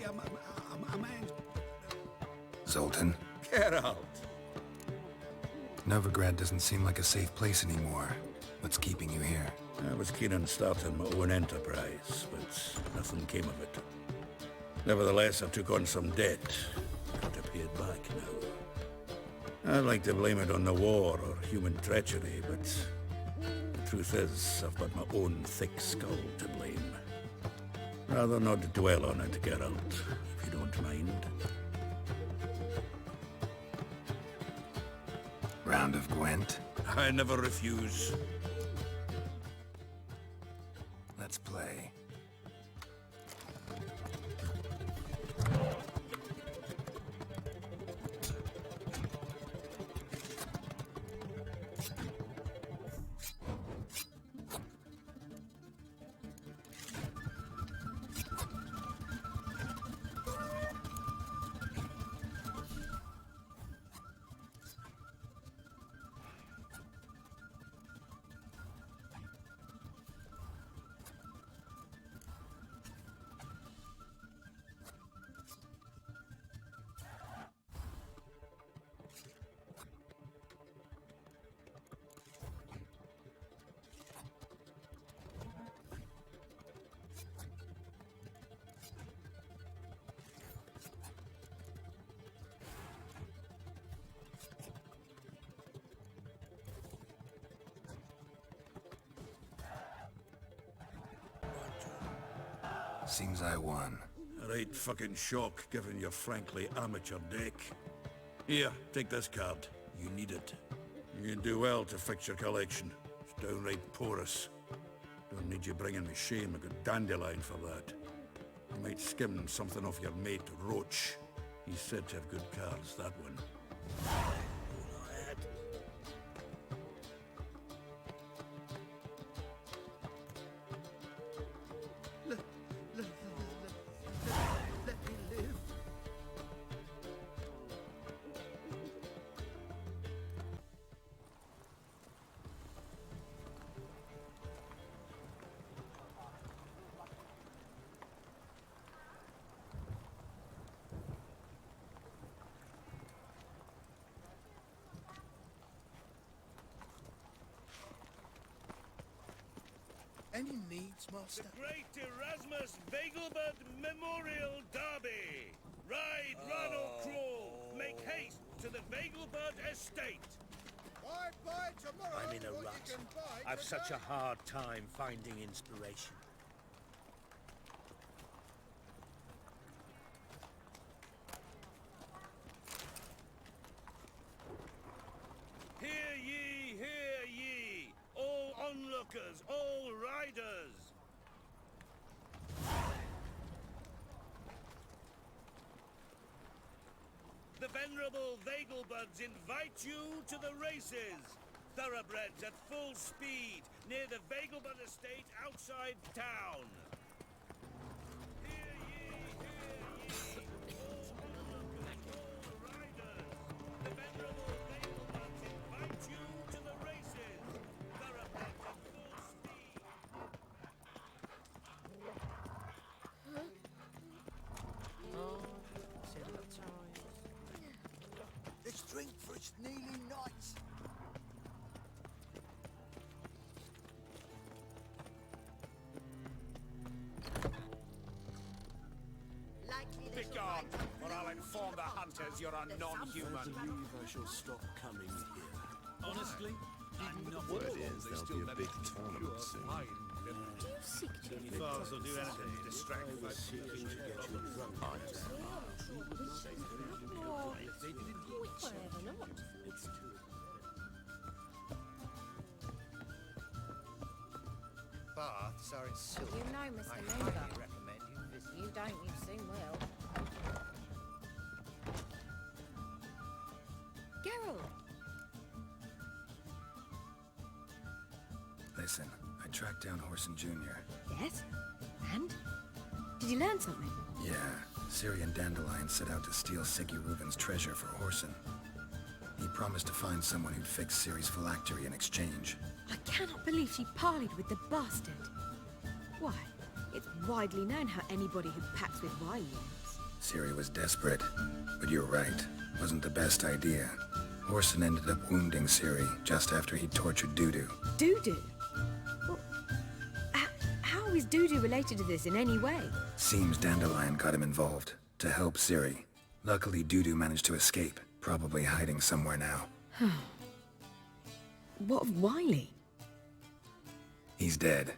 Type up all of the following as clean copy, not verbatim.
a man. Zoltan? Get out. Novigrad doesn't seem like a safe place anymore. What's keeping you here? I was keen on starting my own enterprise, but nothing came of it. Nevertheless, I took on some debt. Got to pay it back now. I'd like to blame it on the war or human treachery, but the truth is, I've got my own thick skull to blame. Rather not dwell on it, Geralt, if you don't mind. Round of Gwent? I never refuse. Let's play. Seems I won. A right fucking shock, given your frankly amateur deck. Here, take this card. You need it. You can do well to fix your collection. It's downright porous. Don't need you bringing me shame. I got dandelion for that. You might skim something off your mate, Roach. He's said to have good cards, that one. Any needs, Master? The Great Erasmus Vegelbud Memorial Derby. Ride, run or crawl. Make haste to the Vegelbud Estate. Buy tomorrow. I'm in a what rut. you can buy I've such today. a hard time finding inspiration. Hear ye, all onlookers, all riders. The venerable Vegelbuds invite you to the races. Thoroughbreds at full speed near the Vegelbud Estate outside town. Hear ye, all onlookers, all riders. The venerable Vegelbuds invite you to the races. Thoroughbreds at full speed. Let's drink for it's nearly night. Begone, or I'll inform the hunters you're a non-human. I believe I shall stop coming here. Honestly, I'm not Word is there'll be a big tournament soon. Fathers will do anything to distract I was seeking to get you drunk. Baths are in silk. You know, Mr. I Member. highly recommend you visit. You don't, you soon will. Geralt! Listen, I tracked down Horson Jr. Yes? And? Did you learn something? Yeah, Syrian Dandelion set out to steal Siggy Reuben's treasure for Horson. He promised to find someone who'd fix Ciri's phylactery in exchange. I cannot believe she parleyed with the bastard. Why, it's widely known how anybody who packs with Wylians. Ciri was desperate, but you're right. Wasn't the best idea. Orson ended up wounding Ciri just after he tortured Dudu. Dudu? Well, how is Dudu related to this in any way? Seems Dandelion got him involved to help Ciri. Luckily, Dudu managed to escape, probably hiding somewhere now. What of Wiley? He's dead.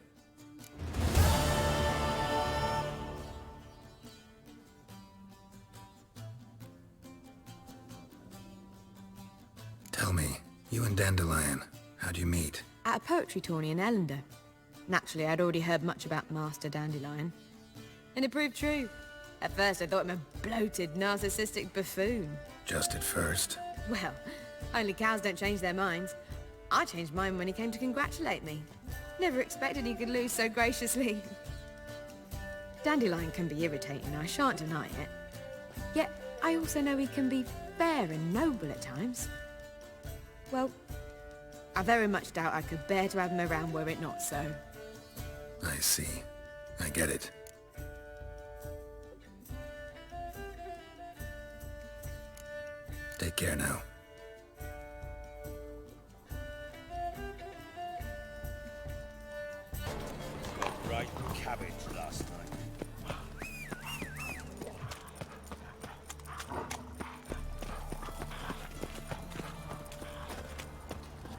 Tell me, you and Dandelion, how'd you meet? At a poetry tourney in Ellender. Naturally, I'd already heard much about Master Dandelion. And it proved true. At first, I thought him a bloated, narcissistic buffoon. Just at first. Well, only cows don't change their minds. I changed mine when he came to congratulate me. Never expected he could lose so graciously. Dandelion can be irritating, I shan't deny it. Yet, I also know he can be fair and noble at times. Well, I very much doubt I could bear to have him around were it not so. I see. I get it. Take care now. Right cabbage last night.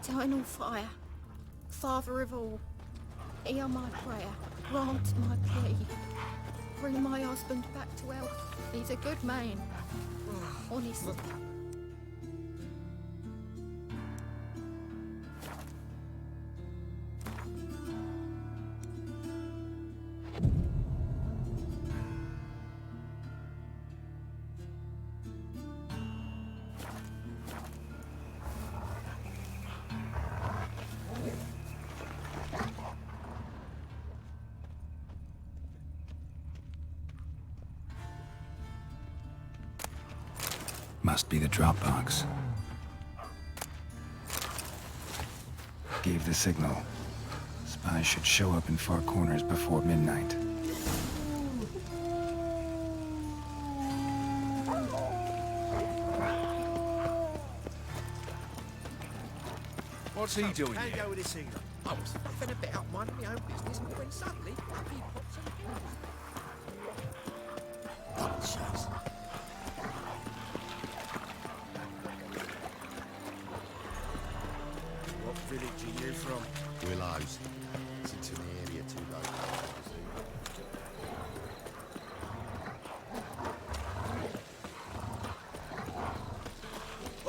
Eternal fire, Father of all, hear my prayer, grant my plea. Bring my husband back to health. He's a good man. Honest. Must be the drop box. Gave the signal. Spies should show up in far corners before midnight. What's he doing Can't here? go with this either. I was faffing a bit up minding my own business when suddenly he pops in. What village are you from? Willows. It's in the area too low.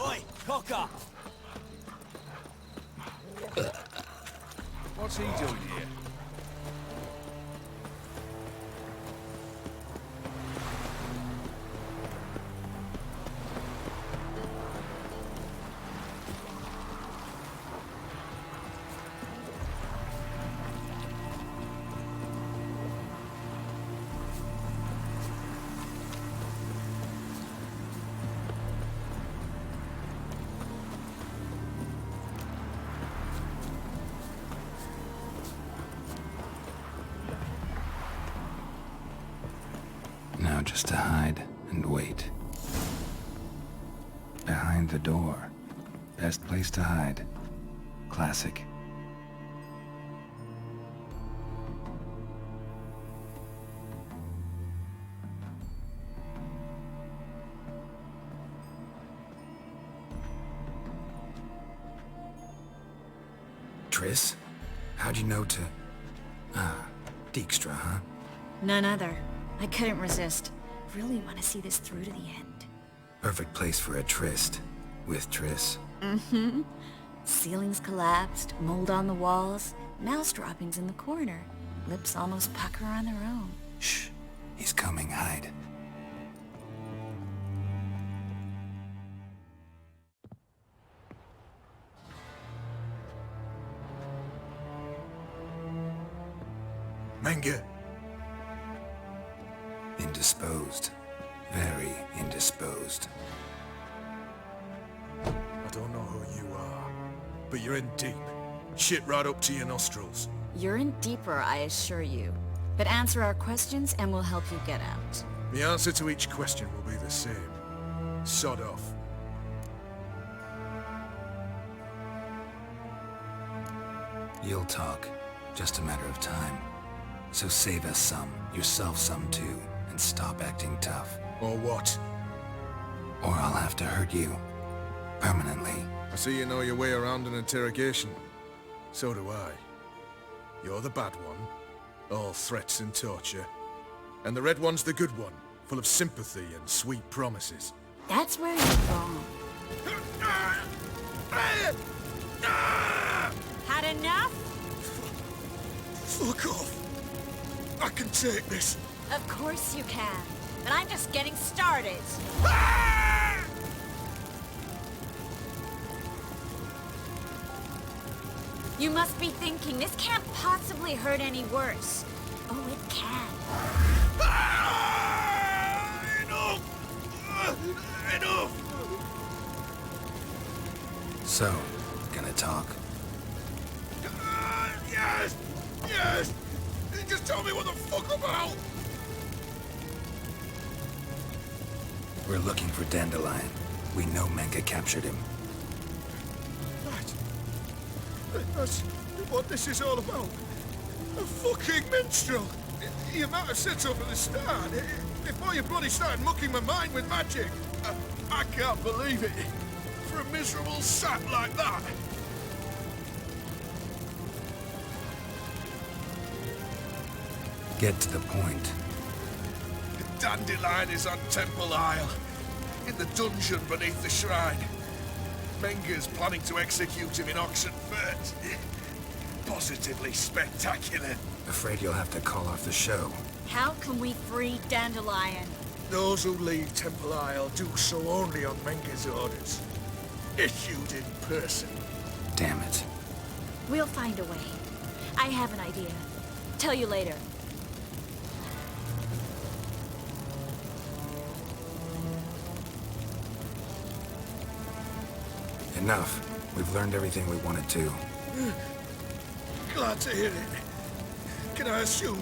Oi, cocker! What's he doing here? Now just to hide and wait. Behind the door. Best place to hide. Classic. Triss? How'd you know to... Ah, Dijkstra, huh? None other. I couldn't resist. Really want to see this through to the end. Perfect place for a tryst. With Triss. Mm-hmm. Ceilings collapsed, mold on the walls, mouse droppings in the corner. Lips almost pucker on their own. Shh. He's coming. Hide. Menge. Indisposed. Very indisposed. I don't know who you are, but you're in deep. Shit right up to your nostrils. You're in deeper, I assure you. But answer our questions and we'll help you get out. The answer to each question will be the same. Sod off. You'll talk. Just a matter of time. So save us some, yourself some too, and stop acting tough. Or what? Or I'll have to hurt you. Permanently. I see you know your way around an interrogation. So do I. You're the bad one, all threats and torture. And the red one's the good one, full of sympathy and sweet promises. That's where you're wrong. Had enough? Fuck off! I can take this! Of course you can. But I'm just getting started. You must be thinking, this can't possibly hurt any worse. Oh, it can. Enough! Enough! So, gonna talk? Yes! Yes! Just tell me what the fuck about! We're looking for Dandelion. We know Menka captured him. That's what this is all about. A fucking minstrel! You might have said so from the start. Before you bloody started mucking my mind with magic. I can't believe it. For a miserable sap like that. Get to the point. Dandelion is on Temple Isle, in the dungeon beneath the shrine. Menga's planning to execute him in Oxenfurt. Positively spectacular. Afraid you'll have to call off the show. How can we free Dandelion? Those who leave Temple Isle do so only on Menga's orders. Issued in person. Damn it. We'll find a way. I have an idea. Tell you later. Enough. We've learned everything we wanted to. Glad to hear it. Can I assume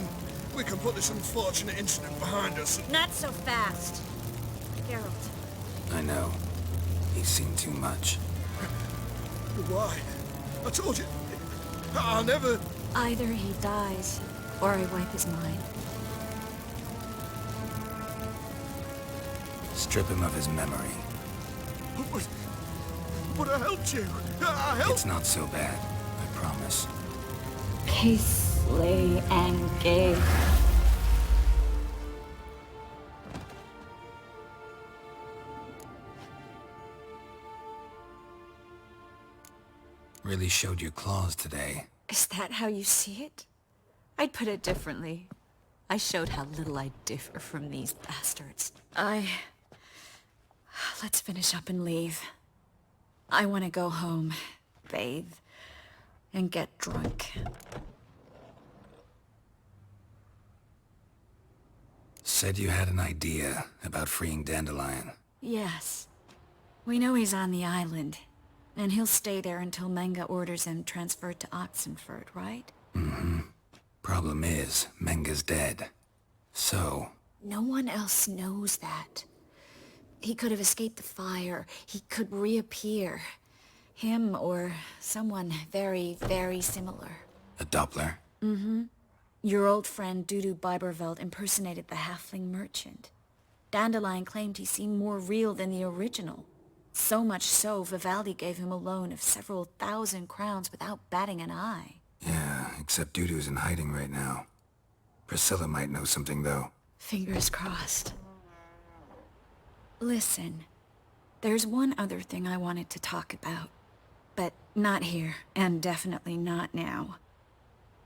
we can put this unfortunate incident behind us? Not so fast. Geralt. I know. He's seen too much. Why? I told you. I'll never... Either he dies, or I wipe his mind. Strip him of his memory. But I helped you. I helped... It's not so bad. I promise. Peacefully and gay. Really showed your claws today. Is that how you see it? I'd put it differently. I showed how little I differ from these bastards. Let's finish up and leave. I want to go home, bathe, and get drunk. Said you had an idea about freeing Dandelion. Yes. We know he's on the island, and he'll stay there until Menga orders him transferred to Oxenfurt, right? Mm-hmm. Problem is, Menga's dead. So... No one else knows that. He could have escaped the fire. He could reappear. Him or someone very, very similar. A Doppler? Mm-hmm. Your old friend Dudu Biberveld impersonated the halfling merchant. Dandelion claimed he seemed more real than the original. So much so, Vivaldi gave him a loan of several 1,000 crowns without batting an eye. Yeah, except Dudu's in hiding right now. Priscilla might know something, though. Fingers crossed. Listen, there's one other thing I wanted to talk about. But not here, and definitely not now.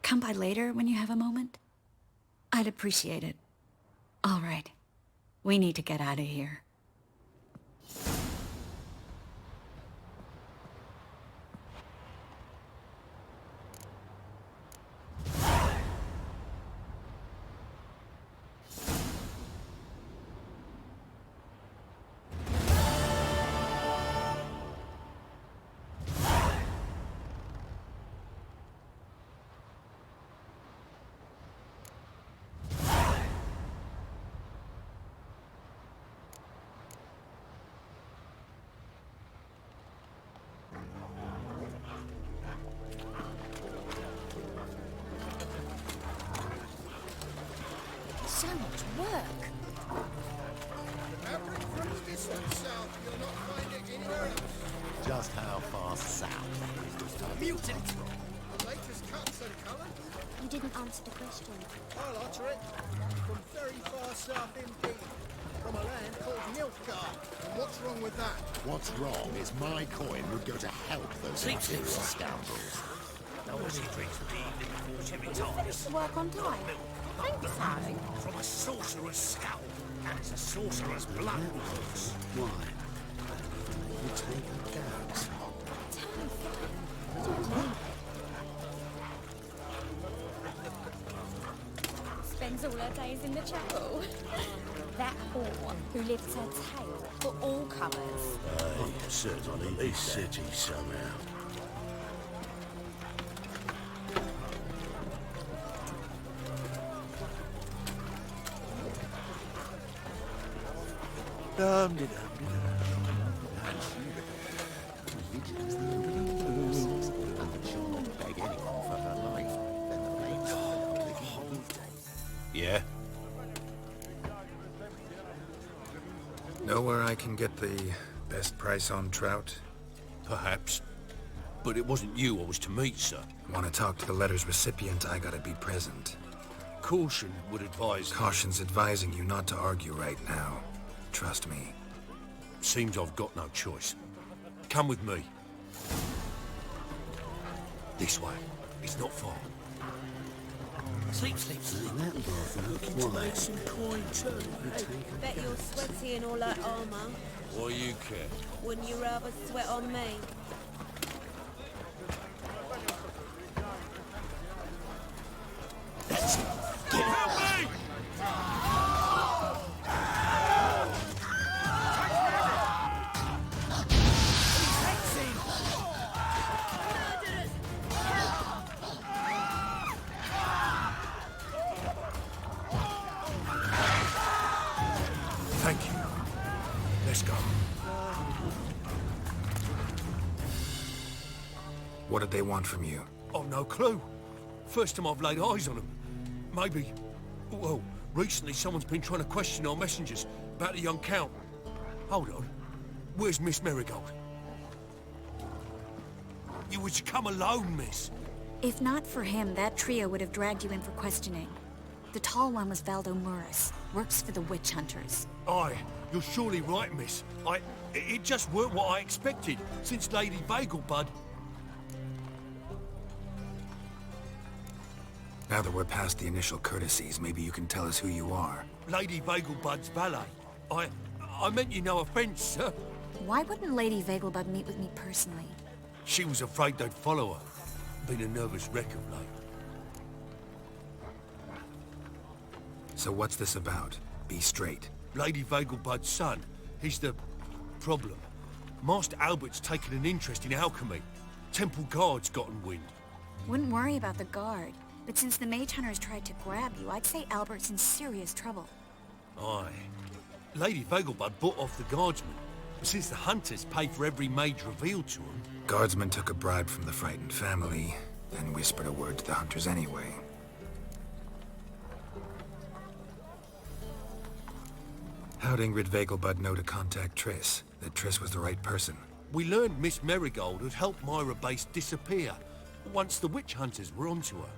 Come by later when you have a moment? I'd appreciate it. All right. We need to get out of here. so much work. Average from the distance south, you'll not find it anywhere else. Just how far south is this time? Mutant! The latest cuts and colours. You didn't answer the question. I'll alter it. From very far south indeed. From a land called Nilfgaard. And what's wrong with that? What's wrong is my coin would go to help those imperial scoundrels. Nobody drinks the evening before she Did you retires. finish the work on time? Thanks, Harry. From a sorcerer's scalp, and it's a sorcerer's blood. Why? You take a gas. Spends all her days in the chapel. That whore who lifts her tail for all comers. Certainly this city somehow. Yeah? Know where I can get the best price on trout? Perhaps. But it wasn't you I was to meet, sir. Want to talk to the letter's recipient, I gotta be present. Caution would advise... Caution's advising you not to argue right now. Trust me. Seems I've got no choice. Come with me. This way. It's not far. Sleep, sleep, sleep. Looking to make some coin too. Bet you're sweaty in all that armour. Why you care? Wouldn't you rather sweat on me? That's it. Get help me! Thank you. Let's go. What did they want from you? I've no clue. First time I've laid eyes on them. Maybe... Well, recently someone's been trying to question our messengers about the young Count. Hold on. Where's Miss Marigold? You was to come alone, miss. If not for him, that trio would have dragged you in for questioning. The tall one was Valdo Murris, works for the witch hunters. Aye, you're surely right, miss. It just weren't what I expected, since Lady Vagelbud... Now that we're past the initial courtesies, maybe you can tell us who you are. Lady Vagelbud's valet. I meant you no offence, sir. Why wouldn't Lady Vagelbud meet with me personally? She was afraid they'd follow her. Been a nervous wreck of late. So what's this about? Be straight. Lady Vagelbud's son, he's the problem. Master Albert's taken an interest in alchemy. Temple Guard's gotten wind. Wouldn't worry about the guard, but since the mage hunters tried to grab you, I'd say Albert's in serious trouble. Aye. Lady Vagelbud bought off the guardsmen, but since the hunters pay for every mage revealed to them... Guardsmen took a bribe from the frightened family, and whispered a word to the hunters anyway. How'd Ingrid Vagelbud know to contact Triss? That Triss was the right person? We learned Miss Marigold had helped Myra Base disappear once the witch hunters were onto her.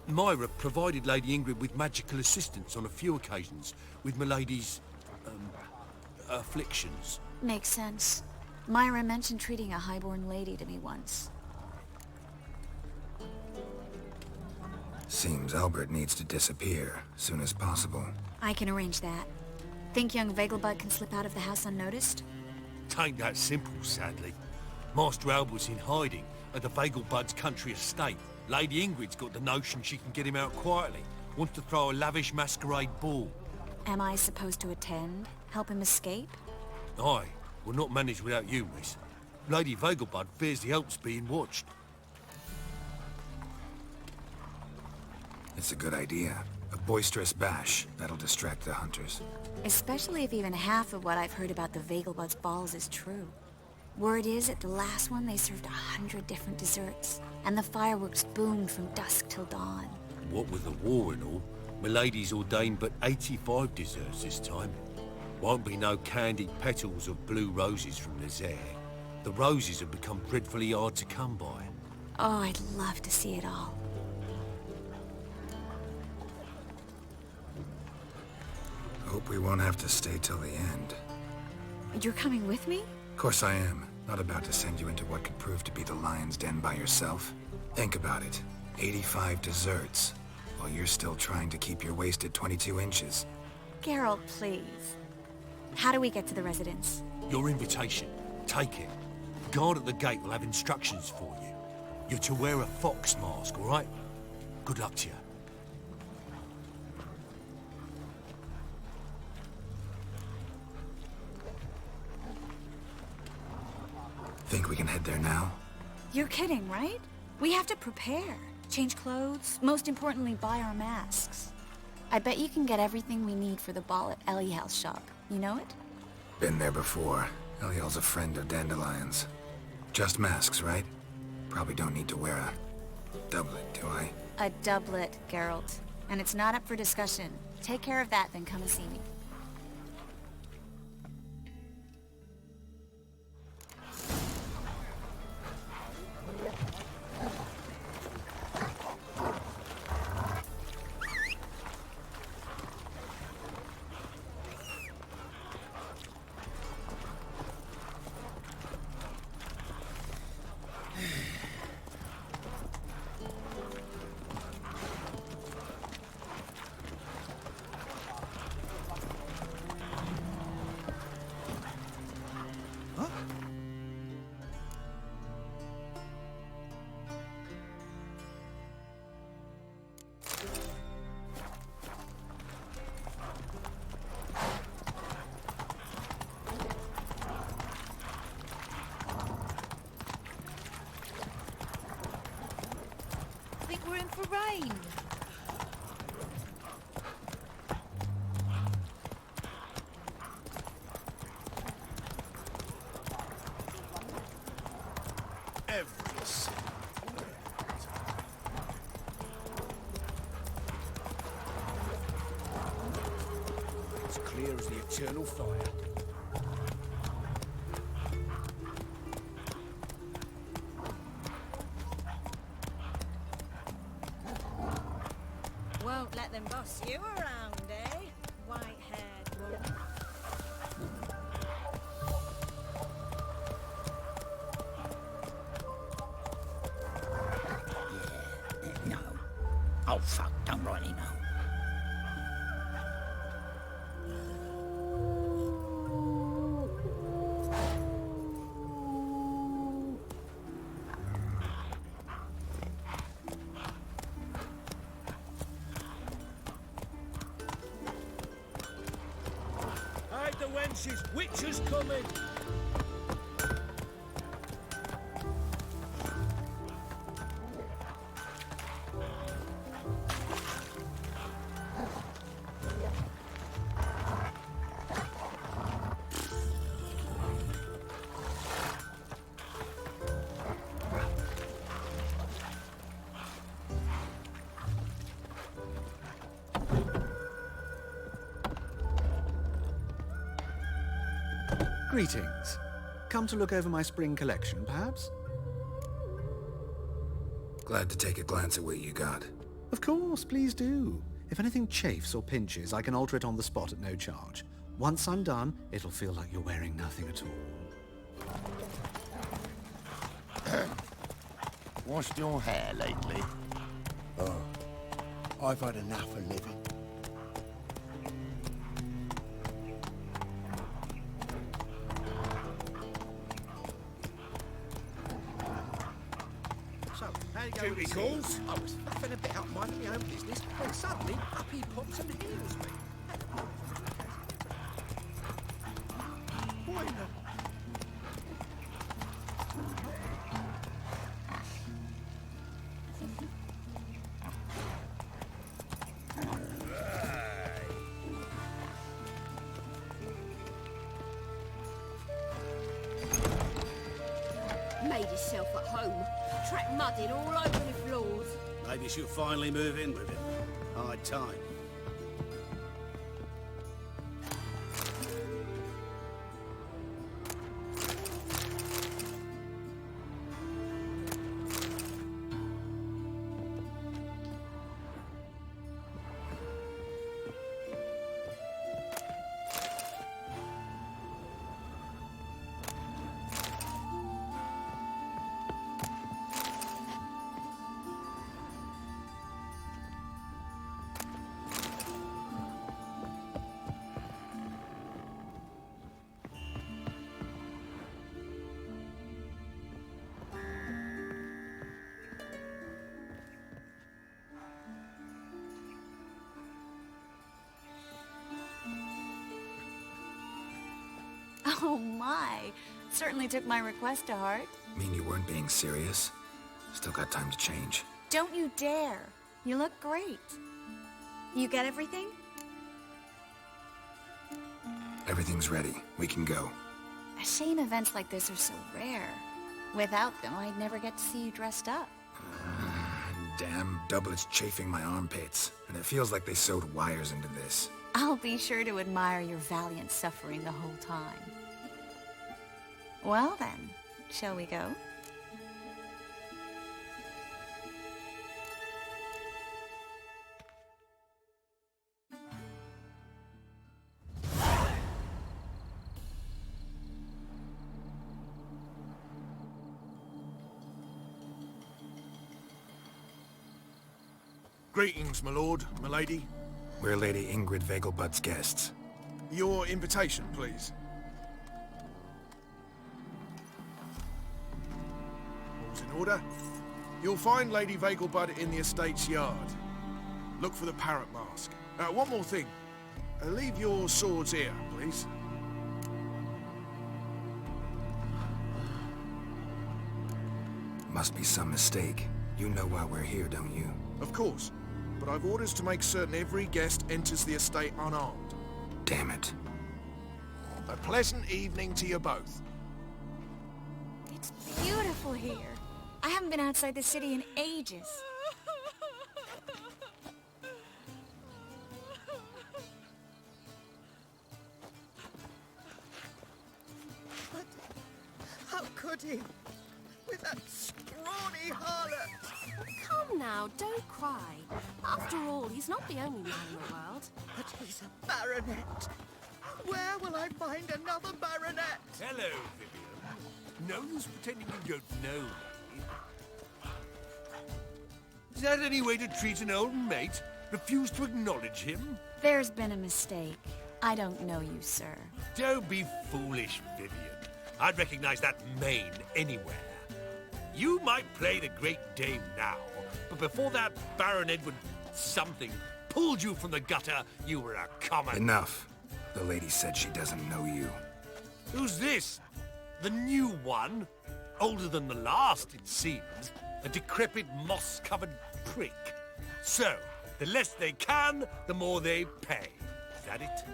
Myra provided Lady Ingrid with magical assistance on a few occasions with Milady's... afflictions. Makes sense. Myra mentioned treating a highborn lady to me once. Seems Albert needs to disappear, soon as possible. I can arrange that. Think young Vagelbud can slip out of the house unnoticed? Tain't that simple, sadly. Master Albert's in hiding at the Vagelbud's country estate. Lady Ingrid's got the notion she can get him out quietly. Wants to throw a lavish masquerade ball. Am I supposed to attend? Help him escape? Aye. Will not manage without you, miss. Lady Vagelbud fears the Alps being watched. It's a good idea. A boisterous bash. That'll distract the hunters. Especially if even half of what I've heard about the Vagelbud's balls is true. Word is, at the last one they served 100 different desserts, and the fireworks boomed from dusk till dawn. What with the war and all, Milady's ordained but 85 desserts this time. Won't be no candied petals of blue roses from Nazaire. The roses have become dreadfully hard to come by. Oh, I'd love to see it all. Hope we won't have to stay till the end. You're coming with me? Of course I am. Not about to send you into what could prove to be the lion's den by yourself. Think about it. 85 desserts, while you're still trying to keep your waist at 22 inches. Geralt, please. How do we get to the residence? Your invitation. Take it. Guard at the gate will have instructions for you. You're to wear a fox mask, all right? Good luck to you. Think we can head there now? You're kidding, right? We have to prepare. Change clothes. Most importantly, buy our masks. I bet you can get everything we need for the ball at Eliel's shop. You know it? Been there before. Eliel's a friend of Dandelion's. Just masks, right? Probably don't need to wear a doublet, do I? A doublet, Geralt. And it's not up for discussion. Take care of that, then come and see me. We're in for rain. Every single As clear as the eternal fire. Won't let them boss you around, eh? White-haired woman. No. Oh, fuck. Don't really know. Hide the wenches! Witcher's coming! Greetings. Come to look over my spring collection, perhaps? Glad to take a glance at what you got. Of course, please do. If anything chafes or pinches, I can alter it on the spot at no charge. Once I'm done, it'll feel like you're wearing nothing at all. Washed your hair lately? Oh, I've had enough of living. So, how you Duty calls? I was faffing about minding my own business when suddenly up he pops and heals me. Why not? Made yourself at home. Track mudded all over the floors. Maybe she'll finally move in with him. High time. Oh my. Certainly took my request to heart. Mean you weren't being serious? Still got time to change. Don't you dare. You look great. You get everything? Everything's ready. We can go. A shame events like this are so rare. Without them, I'd never get to see you dressed up. Damn doublets chafing my armpits. And it feels like they sewed wires into this. I'll be sure to admire your valiant suffering the whole time. Well then, shall we go? Greetings, my lord, my lady. We're Lady Ingrid Vegelbud's guests. Your invitation, please. All's in order. You'll find Lady Vegelbud in the estate's yard. Look for the parrot mask. One more thing. Leave your swords here, please. Must be some mistake. You know why we're here, don't you? Of course. But I've orders to make certain every guest enters the estate unarmed. Damn it. A pleasant evening to you both. It's beautiful here. I haven't been outside the city in ages. But how could he? With that scrawny harlot! Come now, don't cry. After all, he's not the only man in the world. But he's a baronet. Where will I find another baronet? Hello, Vivian. No use pretending you don't know me. Is that any way to treat an old mate? Refuse to acknowledge him? There's been a mistake. I don't know you, sir. Don't be foolish, Vivian. I'd recognize that mane anywhere. You might play the Great Dame now, but before that Baron Edward something pulled you from the gutter, you were a common... Enough. The lady said she doesn't know you. Who's this? The new one? Older than the last, it seems. A decrepit, moss-covered prick. So, the less they can, the more they pay. Is that it?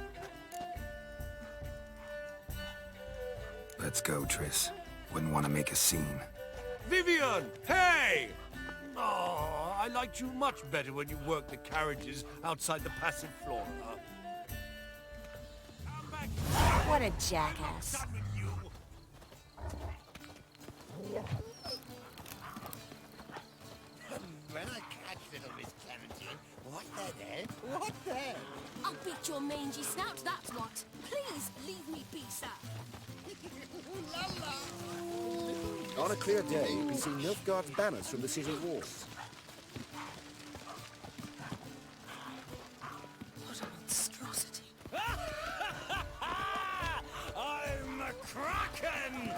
Let's go, Triss. Wouldn't want to make a scene. Vivian! Hey! Oh, I liked you much better when you worked the carriages outside the passive flora. What a jackass. When I catch little Miss Clementine, what the hell? What the hell? I'll beat your mangy snout, that's what. Please leave me be, sir. On a clear day, you can see Nilfgaard's banners from the city walls. What a monstrosity. I'm a kraken!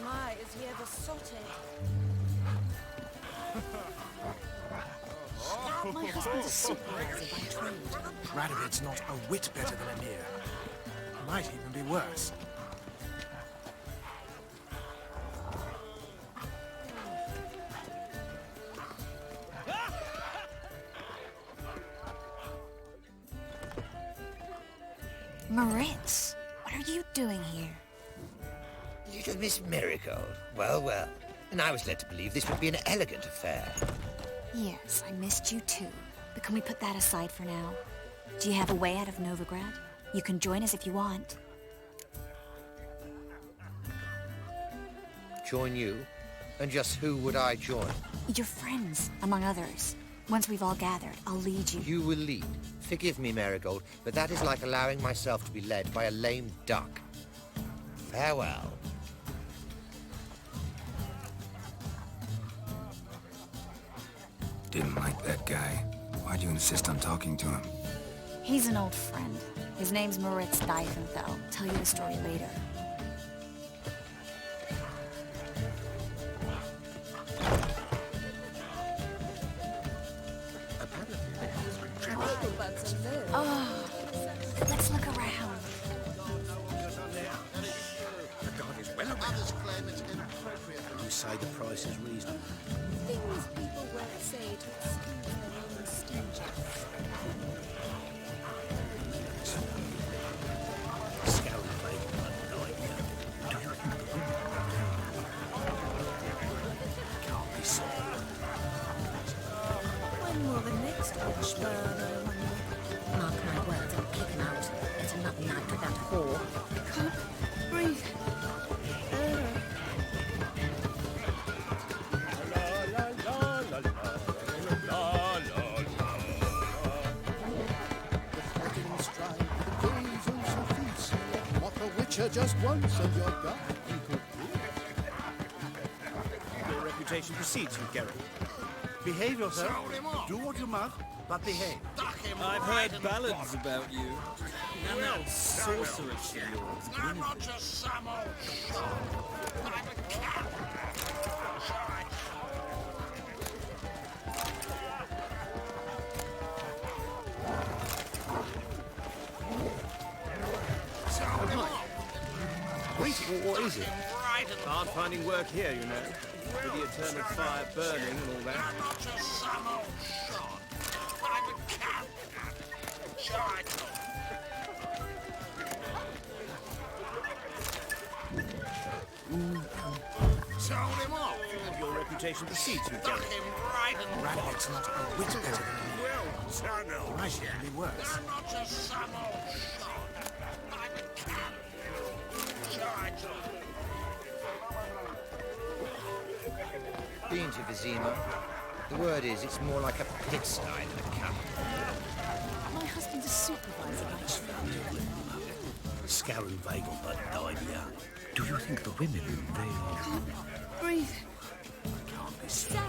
My, is he ever sorted? My husband's a supervisor by trade. Radovid's not a whit better than Emir. Might even be worse. Moritz, what are you doing here? Little Miss Marigold. Well, well. And I was led to believe this would be an elegant affair. Yes, I missed you too. But can we put that aside for now? Do you have a way out of Novigrad? You can join us if you want. Join you? And just who would I join? Your friends, among others. Once we've all gathered, I'll lead you. You will lead. Forgive me, Marigold, but that is like allowing myself to be led by a lame duck. Farewell. Didn't like that guy. Why'd you insist on talking to him? He's an old friend. His name's Moritz Diefenfeld. Tell you the story later. Oh, let's look around. say the price is reasonable. Things people won't say to excuse their own stinginess. Scallywag, nightmare. Do you think the women can't be sold? When will the next witch burn, I wonder? Mark my words, I'll kick him out. It's another night with that whore. Can't breathe. Witcher just once and you're gone. Your reputation precedes you, Geralt. Behave yourself. Do what you must, but behave. I've heard ballads about you. And that sorceress of yours. I'm not just some old shot. I'm a cat. Wait, what is it? Hard finding work here, you know. With the eternal fire burning and all that. I'm not just some old shot. I'm a cat. Shite. Sold him off. Your reputation precedes you, Stuck Geralt. him right in the Radovic's not a whit better than you. Well, Tunnel. Right, it'll be worse. I'm not just some old shot. I'm a cat. Shite. Been to Vizima. The word is, it's more like a pigsty than a camp. My husband's a supervisor. Scallywag, but nightmare. Do you think the women, Breathe. can't be So,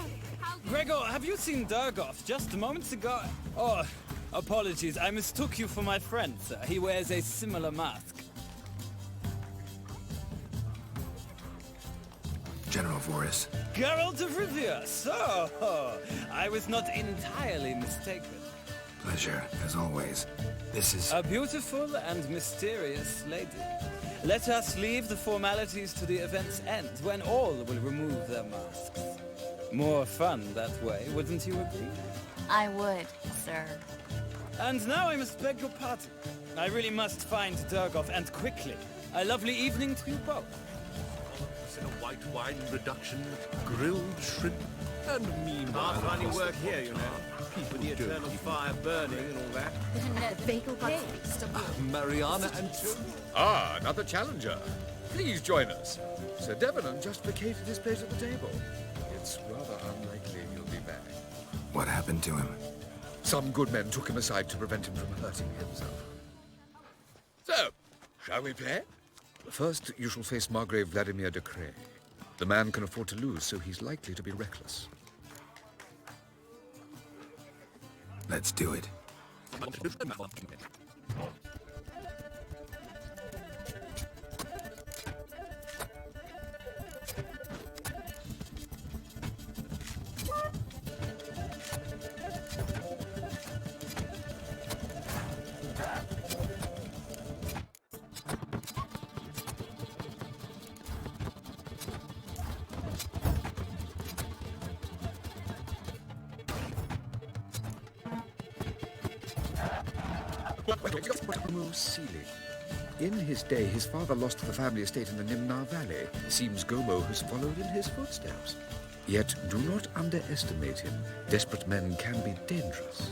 how Gregor, have you seen Durgoff just moments ago? Oh, apologies. I mistook you for my friend, sir. He wears a similar mask. General Voris. Geralt of Rivia, so I was not entirely mistaken. Pleasure, as always. This is... A beautiful and mysterious lady. Let us leave the formalities to the event's end, when all will remove their masks. More fun that way, wouldn't you agree? I would, sir. And now I must beg your pardon. I really must find Durgoff, and quickly. A lovely evening to you both. A white wine reduction, grilled shrimp, and meanwhile... Hard finding work here, you know. With the eternal fire burning and all that. the bagel paste? Mariana and... Ah, another challenger. Please join us. Sir Devenant just vacated his place at the table. It's rather unlikely he'll be back. What happened to him? Some good men took him aside to prevent him from hurting himself. So, shall we play? First, you shall face Margrave Vladimir de Cray. The man can afford to lose, so he's likely to be reckless. Let's do it. Sealy. In his day, his father lost the family estate in the Nimnar Valley. Seems Gobo has followed in his footsteps. Yet do not underestimate him. Desperate men can be dangerous.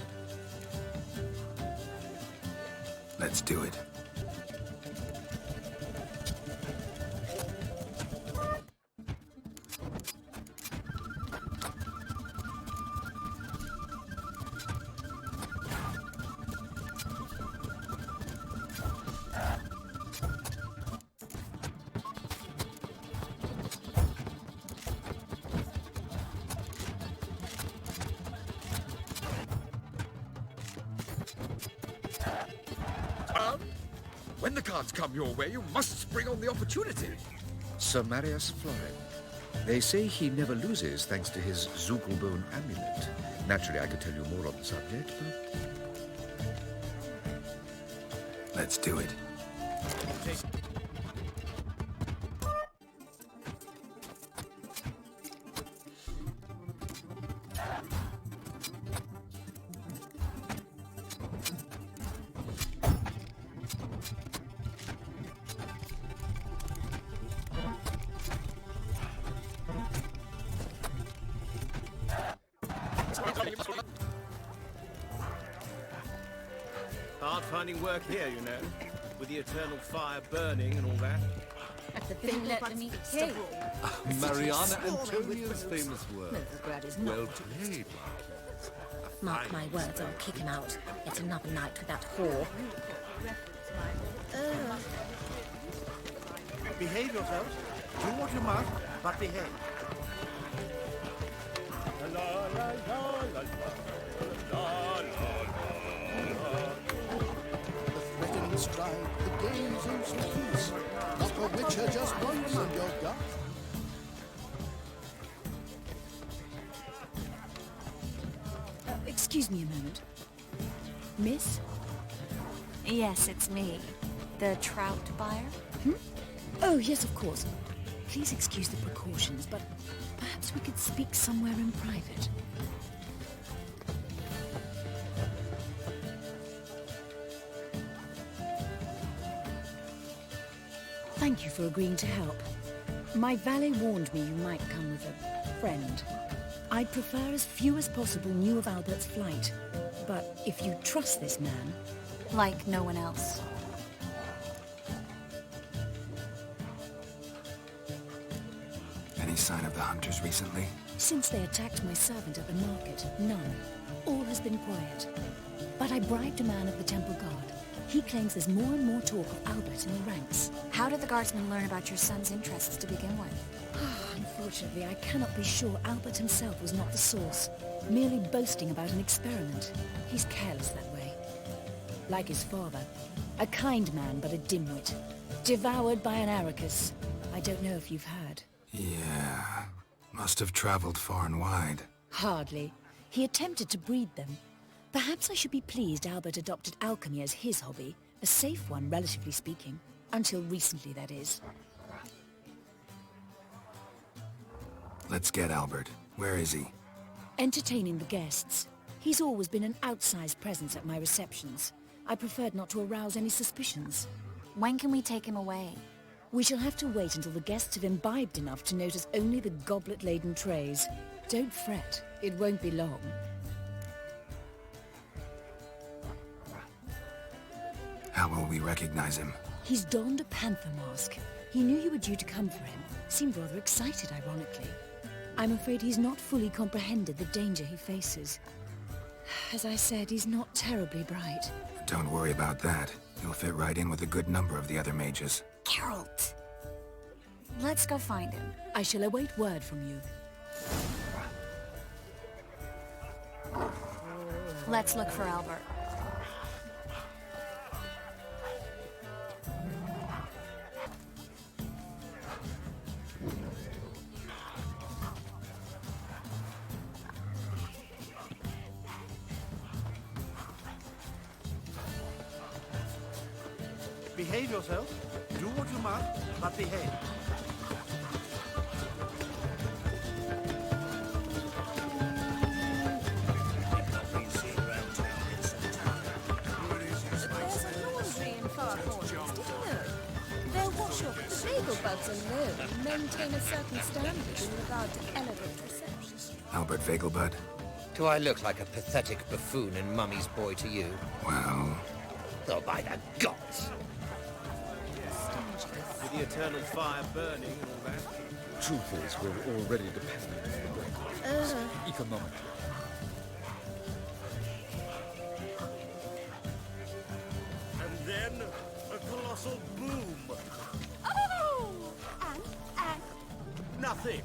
Let's do it. When the cards come your way, you must spring on the opportunity. Sir Marius Florin. They say he never loses thanks to his Zugelbone amulet. Naturally, I could tell you more on the subject, but... Let's do it. hard finding work here, you know. With the eternal fire burning and all that. The thing let me kill. Mariana Antonia's famous words. Novigrad is Well not. played, Mark my words, I'll kick him out. It's another night with that whore. Behave yourselves. Do what you must, but behave. The threatened strike, the game's instant peace. Knock a Witcher just once and you're done. Excuse me a moment. Miss? Yes, it's me. The trout buyer? Oh, yes, of course. Please excuse the precautions, but perhaps we could speak somewhere in private. Thank you for agreeing to help. My valet warned me you might come with a friend. I'd prefer as few as possible knew of Albert's flight. But if you trust this man... Like no one else. Any sign of the hunters recently? Since they attacked my servant at the market, none. All has been quiet. But I bribed a man of the Temple Guard. He claims there's more and more talk of Albert in the ranks. How did the guardsmen learn about your son's interests to begin with? Unfortunately, I cannot be sure Albert himself was not the source, merely boasting about an experiment. He's careless that way. Like his father. A kind man, but a dimwit. Devoured by an Arrakis. I don't know if you've heard. Yeah. Must have traveled far and wide. Hardly. He attempted to breed them. Perhaps I should be pleased Albert adopted alchemy as his hobby. A safe one, relatively speaking. Until recently, that is. Let's get Albert. Where is he? Entertaining the guests. He's always been an outsized presence at my receptions. I preferred not to arouse any suspicions. When can we take him away? We shall have to wait until the guests have imbibed enough to notice only the goblet-laden trays. Don't fret. It won't be long. How will we recognize him? He's donned a panther mask. He knew you were due to come for him. Seemed rather excited, ironically. I'm afraid he's not fully comprehended the danger he faces. As I said, he's not terribly bright. Don't worry about that. He'll fit right in with a good number of the other mages. Geralt! Let's go find him. I shall await word from you. Let's look for Albert. Behave yourself. Do what you must, but behave. There's a laundry in Far Corners, did you know? Their washshop, the bagel bugs alone, maintain a certain standard in regard to elegant reception. Albert Vegelbud? Do I look like a pathetic buffoon and Mummy's boy to you? Well... Oh, by the gods! With the eternal fire burning and all that. Truth is, we're already dependent on the breakers. Economically. And then a colossal boom. Oh! And? Nothing.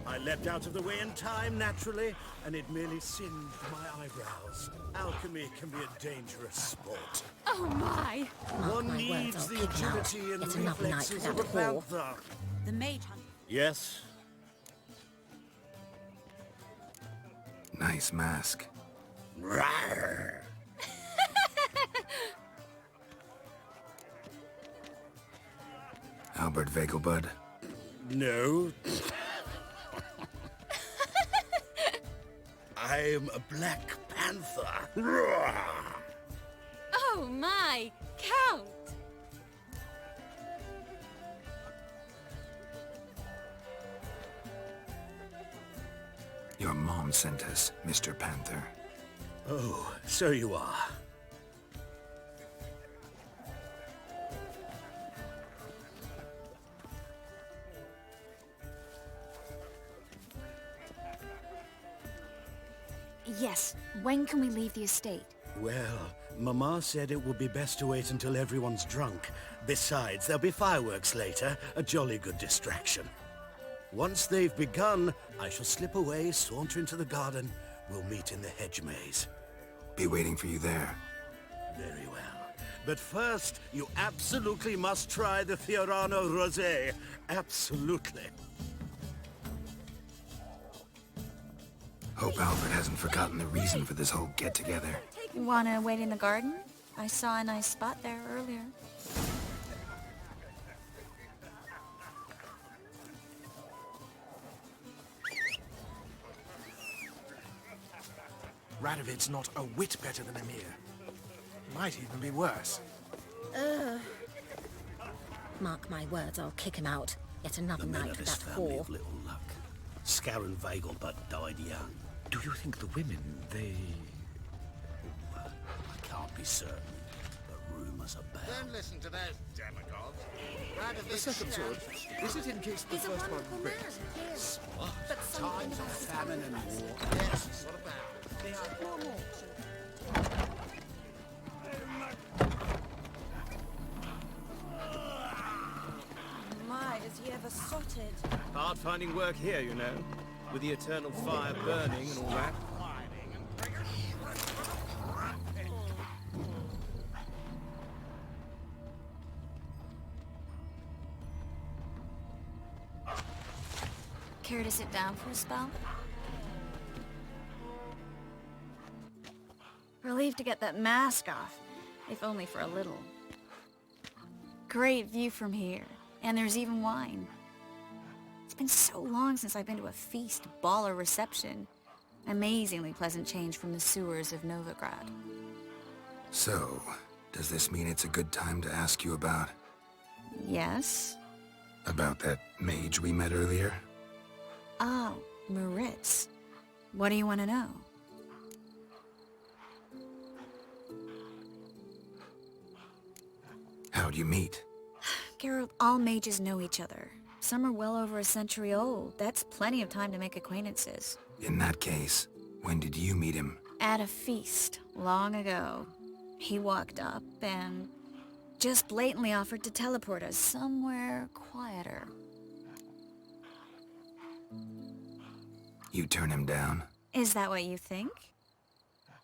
I leapt out of the way in time, naturally, and it merely singed my eyebrows. Alchemy can be a dangerous sport. Oh my! One my needs words, I'll the kick him out. agility and It's another night reflexes with of a that whore. panther. The mage hunt. Yes? Nice mask. Rawr. Albert Vegelbud? No. I'm a Black Panther. Rawr. Oh my! Count! Your mom sent us, Mr. Panther. Oh, so you are. Yes, when can we leave the estate? Well, Mama said it would be best to wait until everyone's drunk. Besides, there'll be fireworks later, a jolly good distraction. Once they've begun, I shall slip away, saunter into the garden. We'll meet in the hedge maze. Be waiting for you there. Very well. But first, you absolutely must try the Fiorano Rosé. Absolutely. Hope Alfred hasn't forgotten the reason for this whole get-together. Wanna wait in the garden? I saw a nice spot there earlier. Radovid's not a whit better than Emir. Might even be worse. Mark my words, I'll kick him out. Yet another The men night of with this that family whore. of little luck. Scaran Vagelbutt died young. Do you think the women, they... I can't be certain, but rumours abound. Don't listen to those demagogues. The second sword, is it in case the He's a first one wonderful man, breaks? yes. What? But something Times of about his famine and habits. war. Yes, what about? They are normal. My, does he ever sotted? Hard finding work here, you know, with the eternal fire burning and all that. Care to sit down for a spell? Relieved to get that mask off, if only for a little. Great view from here, and there's even wine. It's been so long since I've been to a feast, ball, or reception. Amazingly pleasant change from the sewers of Novigrad. So, does this mean it's a good time to ask you about... Yes? about that mage we met earlier? Oh, Maritz. What do you want to know? How'd you meet? Geralt, all mages know each other. Some are well over a century old. That's plenty of time to make acquaintances. In that case, when did you meet him? At a feast, long ago. He walked up and just blatantly offered to teleport us somewhere quieter. You turn him down? Is that what you think?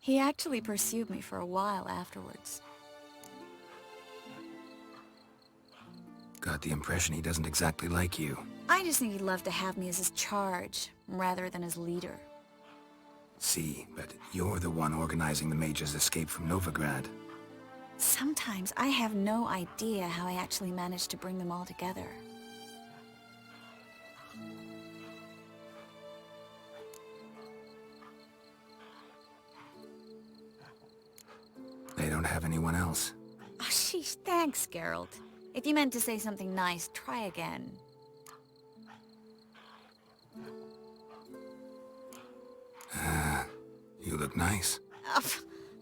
He actually pursued me for a while afterwards. Got the impression he doesn't exactly like you. I just think he'd love to have me as his charge, rather than his leader. See, but you're the one organizing the mage's escape from Novigrad. Sometimes I have no idea how I actually managed to bring them all together. They don't have anyone else. Oh, sheesh, thanks, Geralt. If you meant to say something nice, try again. You look nice.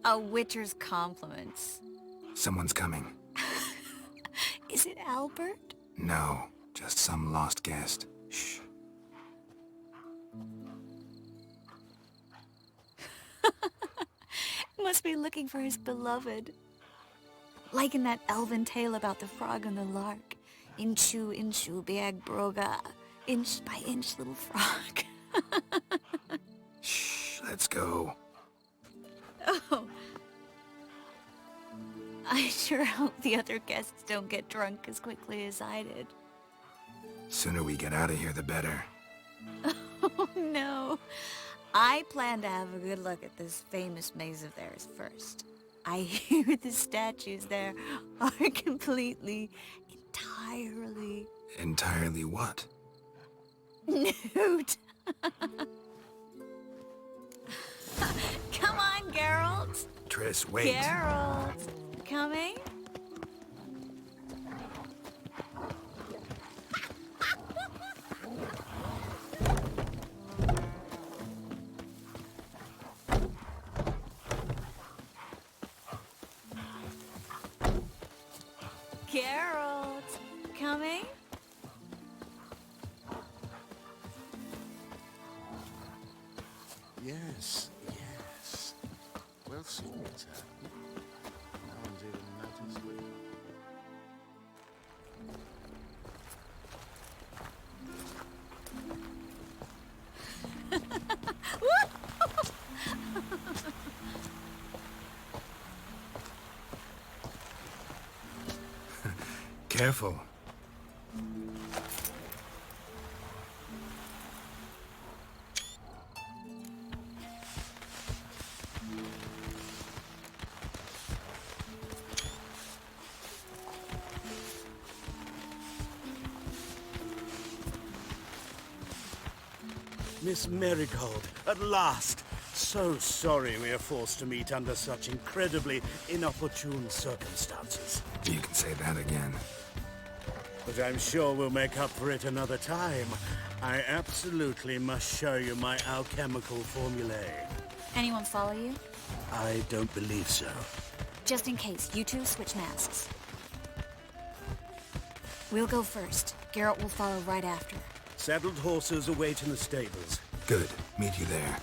A Witcher's compliments. Someone's coming. Is it Albert? No, just some lost guest. Shh. Must be looking for his beloved. Like in that elven tale about the frog and the lark. Inchu, inchu, biag broga. Inch by inch, little frog. Shh, let's go. Oh. I sure hope the other guests don't get drunk as quickly as I did. Sooner we get out of here, the better. Oh, no. I plan to have a good look at this famous maze of theirs first. I hear the statues there are completely, entirely... Entirely what? nude. Come on, Geralt. Triss, wait. Geralt. Coming? Geralt. Coming? Yes, yes. I've seen what's happened. No one's even noticed me. Careful. Miss Marigold, at last! So sorry we are forced to meet under such incredibly inopportune circumstances. You can say that again. But I'm sure we'll make up for it another time. I absolutely must show you my alchemical formulae. Anyone follow you? I don't believe so. Just in case, you two switch masks. We'll go first. Garrett will follow right after. Saddled horses await in the stables. Good. Meet you there.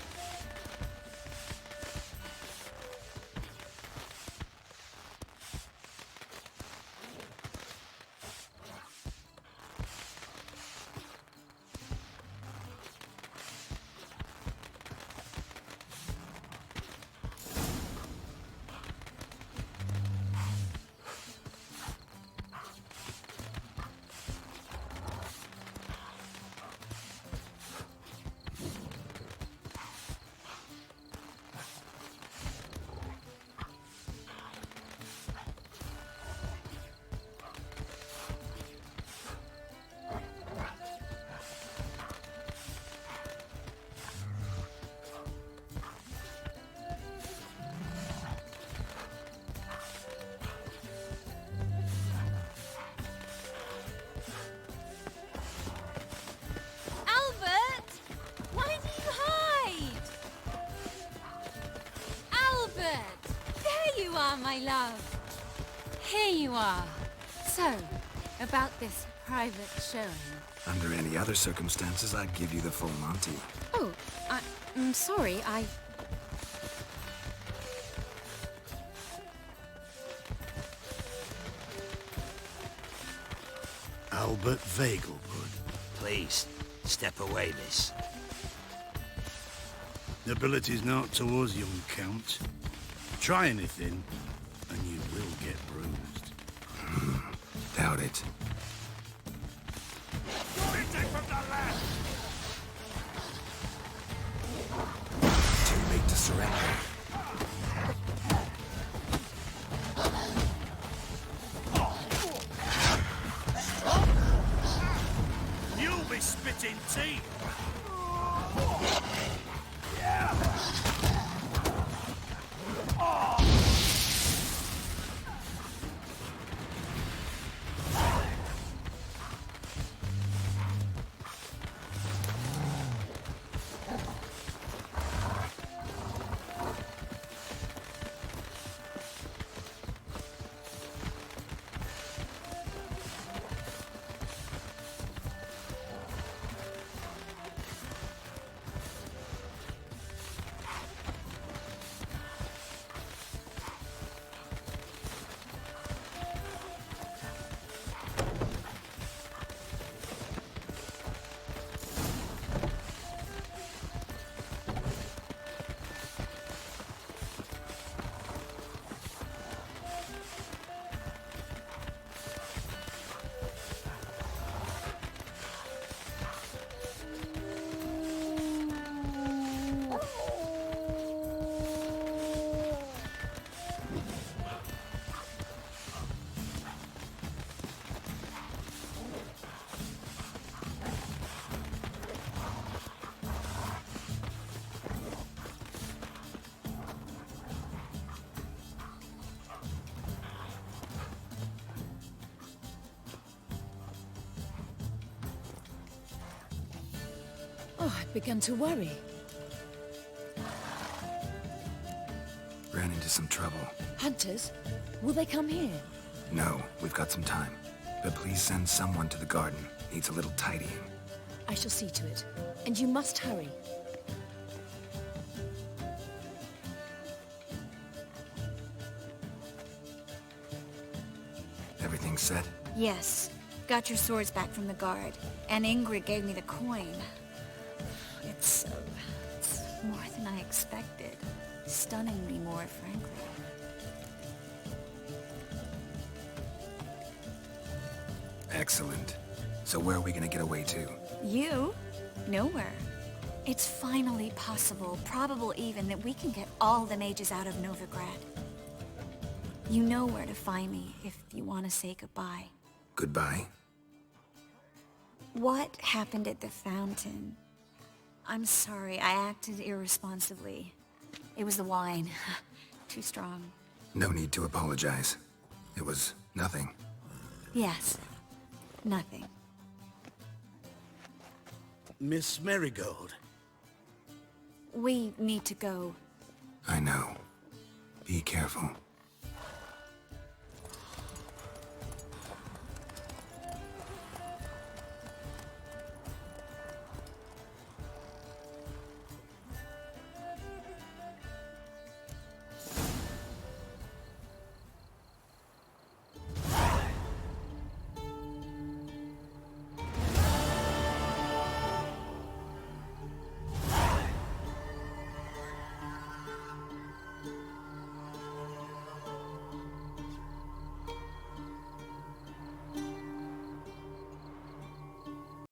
My love. Here you are. So, about this private showing. Under any other circumstances, I'd give you the full Monty. Oh, I'm sorry, Albert Vagelwood. Please, step away, miss. Nobility's not towards young Count. Try anything, and you will get bruised. Doubt it. Too late to surrender. You'll be spitting teeth! Oh, I've begun to worry. Ran into some trouble. Hunters? Will they come here? No, we've got some time. But please send someone to the garden. Needs a little tidying. I shall see to it. And you must hurry. Everything set? Yes. Got your swords back from the guard. And Ingrid gave me the coin. It's more than I expected. Stunningly more, frankly. Excellent. So where are we gonna get away to? You? Nowhere. It's finally possible, probable even, that we can get all the mages out of Novigrad. You know where to find me if you want to say goodbye. Goodbye? What happened at the fountain? I'm sorry, I acted irresponsibly. It was the wine. Too strong. No need to apologize. It was nothing. Yes. Nothing. Miss Marigold. We need to go. I know. Be careful.